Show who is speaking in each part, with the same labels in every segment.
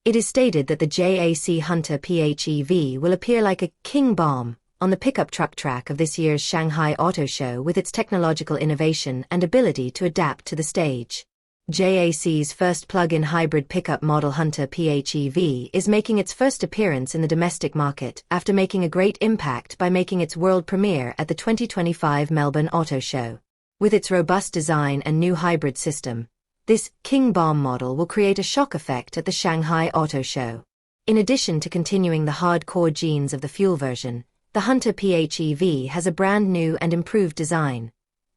Speaker 1: It is stated that the JAC Hunter PHEV will appear like a king bomb on the pickup truck track of this year's Shanghai Auto Show with its technological innovation and ability to adapt to the stage. JAC's first plug-in hybrid pickup model Hunter PHEV is making its first appearance in the domestic market after making a great impact by making its world premiere at the 2025 Melbourne Auto Show. With its robust design and new hybrid system, this King Bomb model will create a shock effect at the Shanghai Auto Show. In addition to continuing the hardcore genes of the fuel version, the Hunter PHEV has a brand new and improved design,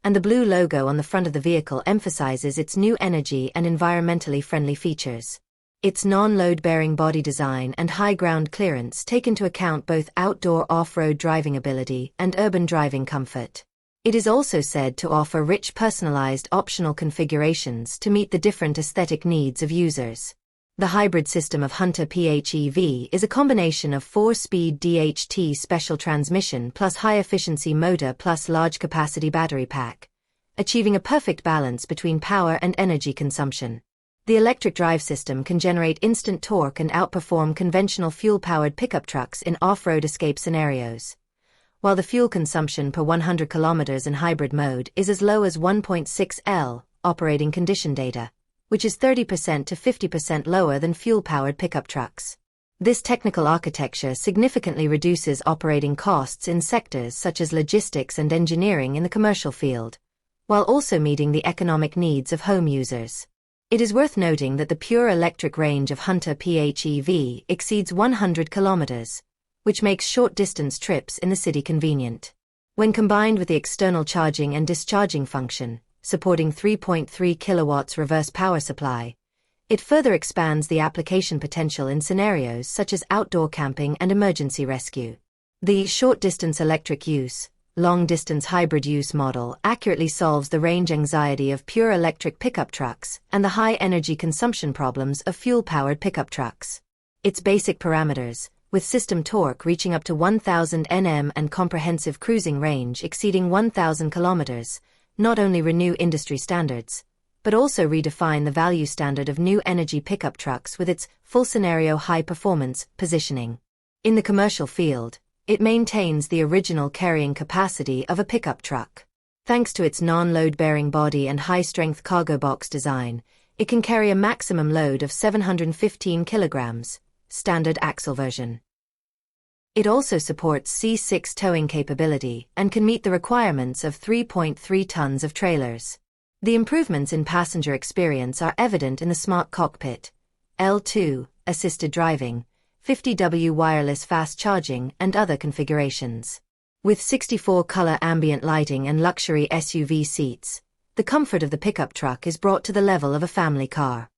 Speaker 1: and the blue logo on the front of the vehicle emphasizes its new energy and environmentally friendly features. Its non-load-bearing body design and high ground clearance take into account both outdoor off-road driving ability and urban driving comfort. It is also said to offer rich personalized optional configurations to meet the different aesthetic needs of users. The hybrid system of Hunter PHEV is a combination of 4-speed DHT special transmission plus high-efficiency motor plus large-capacity battery pack, achieving a perfect balance between power and energy consumption. The electric drive system can generate instant torque and outperform conventional fuel-powered pickup trucks in off-road escape scenarios, while the fuel consumption per 100 kilometers in hybrid mode is as low as 1.6 L, operating condition data, which is 30% to 50% lower than fuel-powered pickup trucks. This technical architecture significantly reduces operating costs in sectors such as logistics and engineering in the commercial field, while also meeting the economic needs of home users. It is worth noting that the pure electric range of Hunter PHEV exceeds 100 kilometers, which makes short-distance trips in the city convenient. When combined with the external charging and discharging function, supporting 3.3 kilowatts reverse power supply, it further expands the application potential in scenarios such as outdoor camping and emergency rescue. The short-distance electric use, long-distance hybrid use model accurately solves the range anxiety of pure electric pickup trucks and the high energy consumption problems of fuel-powered pickup trucks. Its basic parameters, with system torque reaching up to 1000 Nm and comprehensive cruising range exceeding 1000 kilometers, not only renew industry standards, but also redefine the value standard of new energy pickup trucks with its full-scenario high-performance positioning. In the commercial field, it maintains the original carrying capacity of a pickup truck. Thanks to its non-load-bearing body and high-strength cargo box design, it can carry a maximum load of 715 kilograms, standard axle version. It also supports C6 towing capability and can meet the requirements of 3.3 tons of trailers. The improvements in passenger experience are evident in the smart cockpit, L2, assisted driving, 50W wireless fast charging and other configurations. With 64-color ambient lighting and luxury SUV seats, the comfort of the pickup truck is brought to the level of a family car.